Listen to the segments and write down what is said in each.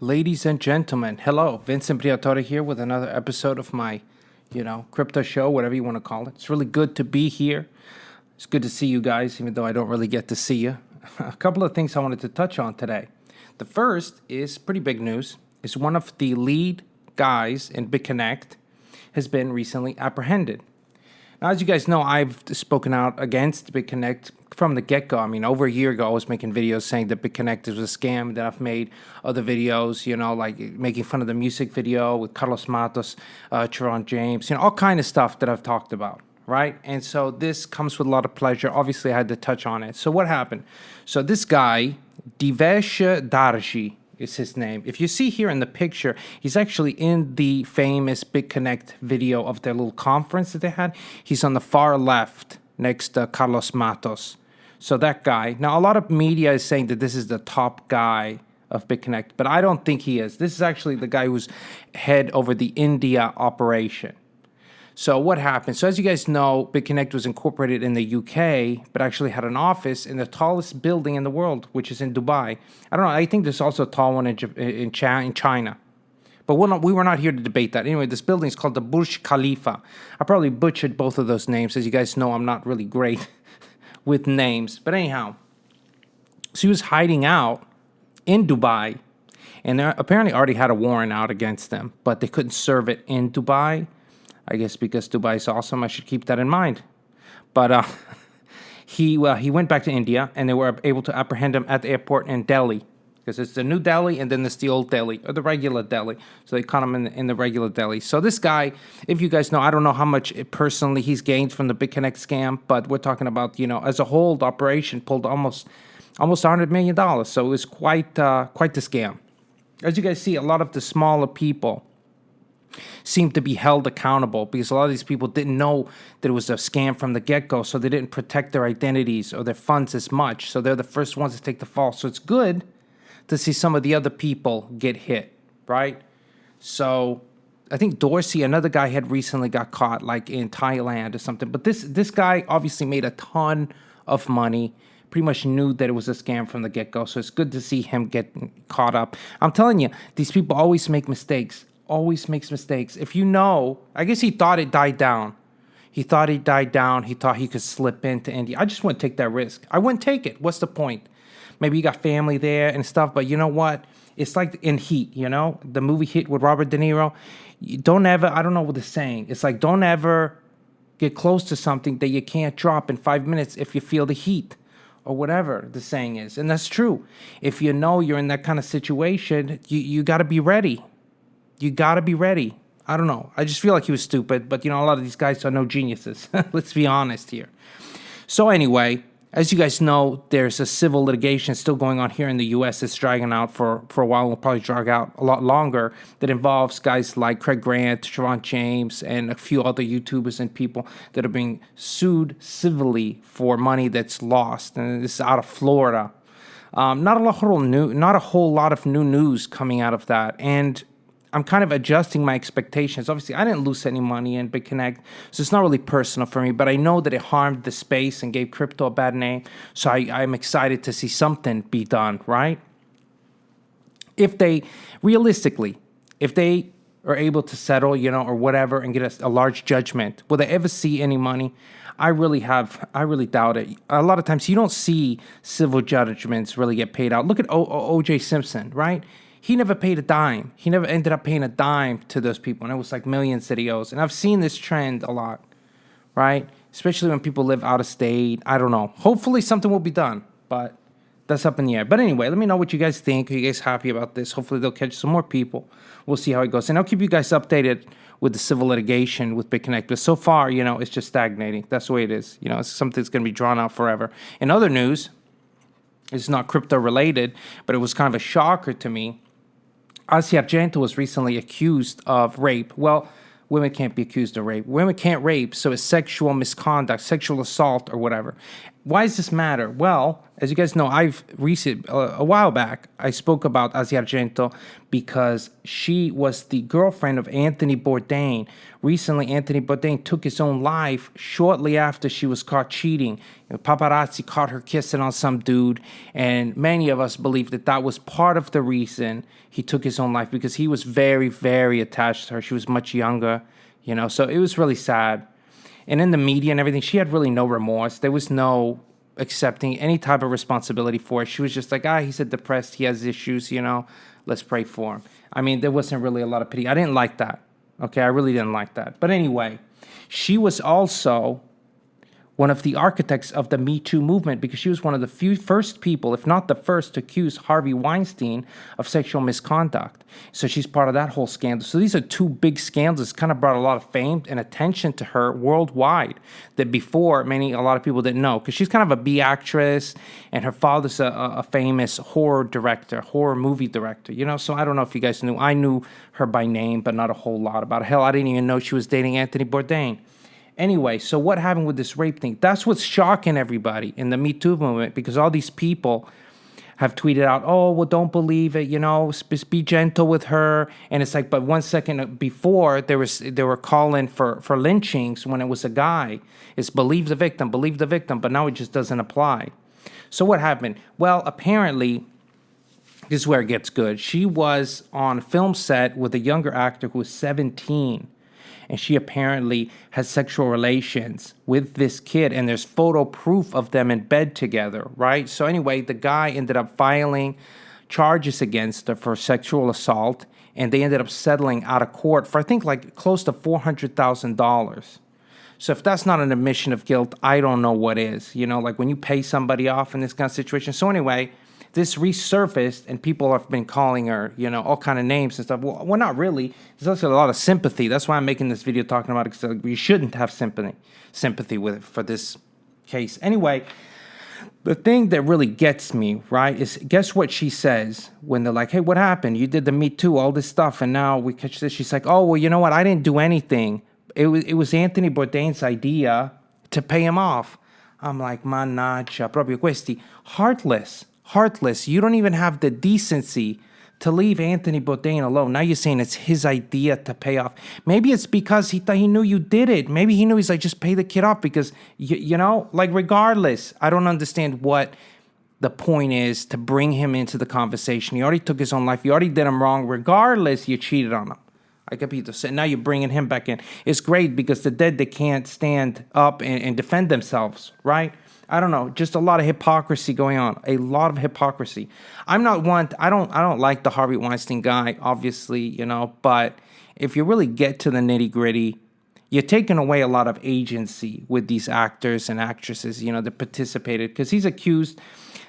Ladies and gentlemen, hello. Vincent Briatore here with another episode of my, crypto show, whatever you want to call it. It's really good to be here. It's good to see you guys, even though I don't really get to see you. A couple of things I wanted to touch on today. The first is pretty big news. Is one of the lead guys in Bitconnect has been recently apprehended. Now, as you guys know, I've spoken out against Bitconnect from the get-go. I mean, over a year ago, I was making videos saying that Bitconnect was a scam. Then I've made other videos, like making fun of the music video with Carlos Matos, Sharon James, all kind of stuff that I've talked about, right? And so this comes with a lot of pleasure. Obviously, I had to touch on it. So what happened? So this guy, Divyesh Darji, is his name. If you see here in the picture, he's actually in the famous Bitconnect video of their little conference that they had. He's on the far left next to Carlos Matos. So that guy. Now, a lot of media is saying that this is the top guy of Bitconnect, but I don't think he is. This is actually the guy who's head over the India operation. So what happened? So as you guys know, Bitconnect was incorporated in the UK, but actually had an office in the tallest building in the world, which is in Dubai. I don't know. I think there's also a tall one in China. But we were not here to debate that. Anyway, this building is called the Burj Khalifa. I probably butchered both of those names. As you guys know, I'm not really great with names. But anyhow, so he was hiding out in Dubai, and they apparently already had a warrant out against them, but they couldn't serve it in Dubai. I guess because Dubai is awesome, I should keep that in mind. But he went back to India, and they were able to apprehend him at the airport in Delhi. Because it's the new Delhi, and then there's the old Delhi, or the regular Delhi. So they caught him in the regular Delhi. So this guy, if you guys know, I don't know how much personally he's gained from the Bitconnect scam, but we're talking about, as a whole, the operation pulled almost $100 million. So it was quite the scam. As you guys see, a lot of the smaller people seem to be held accountable because a lot of these people didn't know that it was a scam from the get-go, so they didn't protect their identities or their funds as much. So they're the first ones to take the fall. So it's good to see some of the other people get hit, right? So I think Dorsey, another guy, had recently got caught, like in Thailand or something. But this guy obviously made a ton of money, pretty much knew that it was a scam from the get-go. So it's good to see him get caught up. I'm telling you, these people always make mistakes. Always makes mistakes. If you know, I guess he thought it died down. He thought he thought he could slip into India. I just wouldn't take that risk. I wouldn't take it. What's the point? Maybe you got family there and stuff, but you know what? It's like in Heat, the movie Heat with Robert De Niro. Don't ever, I don't know what the saying. It's like, don't ever get close to something that you can't drop in 5 minutes if you feel the heat or whatever the saying is. And that's true. If you know you're in that kind of situation, you got to be ready. You got to be ready. I don't know. I just feel like he was stupid, but a lot of these guys are no geniuses. Let's be honest here. So anyway, as you guys know, there's a civil litigation still going on here in the U.S. It's dragging out for a while. Will probably drag out a lot longer. That involves guys like Craig Grant, Sharon James, and a few other YouTubers and people that are being sued civilly for money that's lost. And this is out of Florida. Not a whole lot of new news coming out of that. And I'm kind of adjusting my expectations. Obviously, I didn't lose any money in Bitconnect, so it's not really personal for me, but I know that it harmed the space and gave crypto a bad name, so I'm excited to see something be done, right? If they are able to settle, or whatever, and get a large judgment, will they ever see any money? I really doubt it. A lot of times you don't see civil judgments really get paid out. Look at O.J. Simpson, right? He never paid a dime. He never ended up paying a dime to those people. And it was like millions that he owes. And I've seen this trend a lot, right? Especially when people live out of state. I don't know. Hopefully something will be done, but that's up in the air. But anyway, let me know what you guys think. Are you guys happy about this? Hopefully they'll catch some more people. We'll see how it goes. And I'll keep you guys updated with the civil litigation with Bitconnect. But so far, it's just stagnating. That's the way it is. It's something that's going to be drawn out forever. In other news, it's not crypto related, but it was kind of a shocker to me. Caitlyn Gentle was recently accused of rape. Well, women can't be accused of rape. Women can't rape, so it's sexual misconduct, sexual assault, or whatever. Why does this matter? Well, as you guys know, a while back, I spoke about Caitlyn Gentle because she was the girlfriend of Anthony Bourdain. Recently, Anthony Bourdain took his own life shortly after she was caught cheating. Paparazzi caught her kissing on some dude, and many of us believe that that was part of the reason he took his own life, because he was very, very attached to her. She was much younger, so it was really sad. And in the media and everything, she had really no remorse. There was no accepting any type of responsibility for it. She was just like, he's depressed, he has issues, let's pray for him. I mean, there wasn't really a lot of pity. I didn't like that. Okay, I really didn't like that. But anyway, she was also one of the architects of the Me Too movement, because she was one of the first people, if not the first, to accuse Harvey Weinstein of sexual misconduct. So she's part of that whole scandal. So these are two big scandals. Kind of brought a lot of fame and attention to her worldwide that before a lot of people didn't know, because she's kind of a B actress, and her father's a famous horror movie director, So I don't know if you guys knew. I knew her by name, but not a whole lot about her. Hell, I didn't even know she was dating Anthony Bourdain. Anyway, so what happened with this rape thing? That's what's shocking everybody in the Me Too movement, because all these people have tweeted out, oh, well, don't believe it, be gentle with her. And it's like, but 1 second before, they were calling for lynchings when it was a guy. It's believe the victim, but now it just doesn't apply. So what happened? Well, apparently, this is where it gets good. She was on a film set with a younger actor who was 17. And she apparently has sexual relations with this kid, and there's photo proof of them in bed together, right? So anyway, the guy ended up filing charges against her for sexual assault, and they ended up settling out of court for, I think, like close to $400,000. So if that's not an admission of guilt, I don't know what is, like when you pay somebody off in this kind of situation. So anyway, this resurfaced, and people have been calling her, all kind of names and stuff. Well, not really. There's also a lot of sympathy. That's why I'm making this video talking about it, because we shouldn't have sympathy for this case. Anyway, the thing that really gets me, right, is guess what she says when they're like, hey, what happened? You did the Me Too, all this stuff, and now we catch this. She's like, oh, well, you know what? I didn't do anything. It was Anthony Bourdain's idea to pay him off. I'm like, mannaggia, proprio questi heartless. You don't even have the decency to leave Anthony Bourdain alone. Now you're saying it's his idea to pay off. Maybe it's because he thought he knew you did it. Maybe he knew, he's like, just pay the kid off, because, regardless, I don't understand what the point is to bring him into the conversation. He already took his own life. You already did him wrong. Regardless, you cheated on him. I capito. So now you're bringing him back in. It's great, because the dead, they can't stand up and defend themselves, right? I don't know, just a lot of hypocrisy going on. A lot of hypocrisy. I don't like the Harvey Weinstein guy, obviously, but if you really get to the nitty-gritty, you're taking away a lot of agency with these actors and actresses, that participated, because he's accused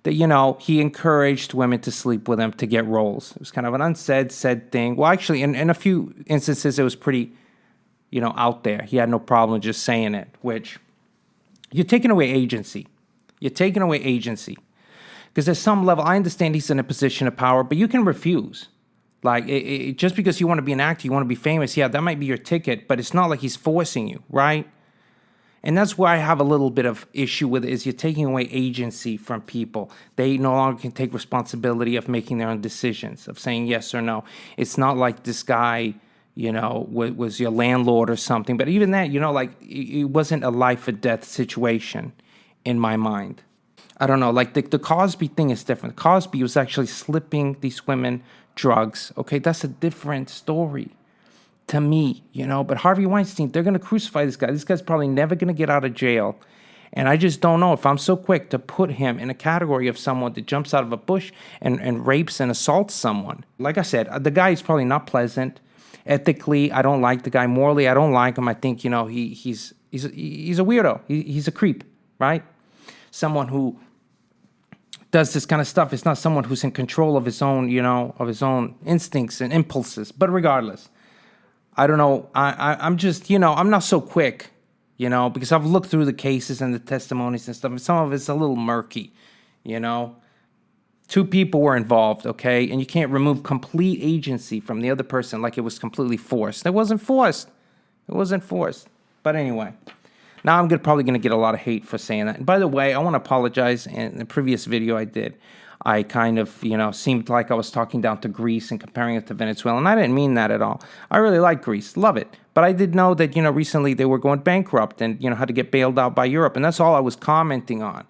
that, he encouraged women to sleep with him to get roles. It was kind of an said thing. Well, actually, in a few instances, it was pretty, out there. He had no problem just saying it, which... You're taking away agency. Because at some level, I understand he's in a position of power, but you can refuse. Like, just because you want to be an actor, you want to be famous, yeah, that might be your ticket, but it's not like he's forcing you, right? And that's where I have a little bit of issue with it, is you're taking away agency from people. They no longer can take responsibility of making their own decisions, of saying yes or no. It's not like this guy... was your landlord or something. But even that, it wasn't a life or death situation in my mind. I don't know, like the Cosby thing is different. Cosby was actually slipping these women drugs. Okay, that's a different story to me, But Harvey Weinstein, they're going to crucify this guy. This guy's probably never going to get out of jail. And I just don't know if I'm so quick to put him in a category of someone that jumps out of a bush and rapes and assaults someone. Like I said, the guy is probably not pleasant. Ethically, I don't like the guy. Morally, I don't like him. I think, he's a weirdo. He's a creep, right? Someone who does this kind of stuff. It's not someone who's in control of his own, instincts and impulses. But regardless, I don't know. I'm just, I'm not so quick, because I've looked through the cases and the testimonies and stuff, and some of it's a little murky, Two people were involved, okay? And you can't remove complete agency from the other person like it was completely forced. It wasn't forced. But anyway, Now I'm probably going to get a lot of hate for saying that. And by the way, I want to apologize. In the previous video I did, I kind of, seemed like I was talking down to Greece and comparing it to Venezuela. And I didn't mean that at all. I really like Greece. Love it. But I did know that, recently they were going bankrupt and, had to get bailed out by Europe. And that's all I was commenting on.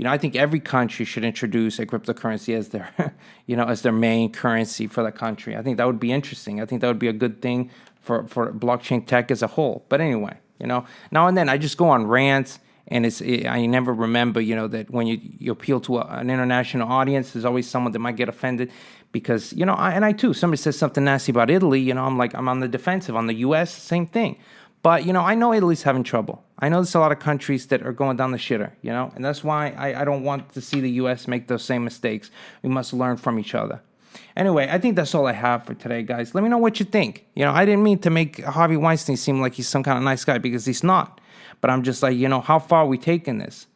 I think every country should introduce a cryptocurrency as their, as their main currency for the country. I think that would be interesting. I think that would be a good thing for blockchain tech as a whole. But anyway, now and then I just go on rants, and I never remember, that when you appeal to an international audience, there's always someone that might get offended because, I too, somebody says something nasty about Italy, I'm on the defensive. On the U.S., same thing. But, I know Italy's having trouble. I know there's a lot of countries that are going down the shitter, and that's why I don't want to see the U.S. make those same mistakes. We must learn from each other. Anyway, I think that's all I have for today, guys. Let me know what you think. I didn't mean to make Harvey Weinstein seem like he's some kind of nice guy because he's not. But I'm just like, how far are we taking this?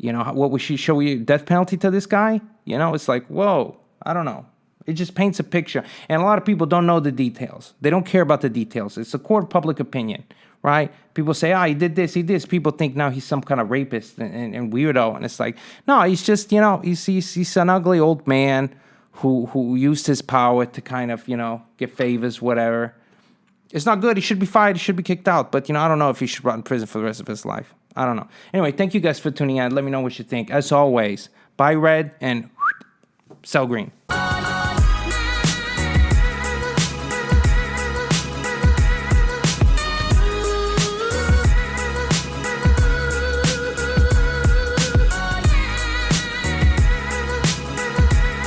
Should we death penalty to this guy? It's like, whoa, I don't know. It just paints a picture. And a lot of people don't know the details. They don't care about the details. It's a court of public opinion, right? People say, he did this, he did this. People think now he's some kind of rapist and weirdo. And it's like, no, he's just, he's an ugly old man who used his power to kind of, get favors, whatever. It's not good. He should be fired. He should be kicked out. But, I don't know if he should rot in prison for the rest of his life. I don't know. Anyway, thank you guys for tuning in. Let me know what you think. As always, buy red and sell green.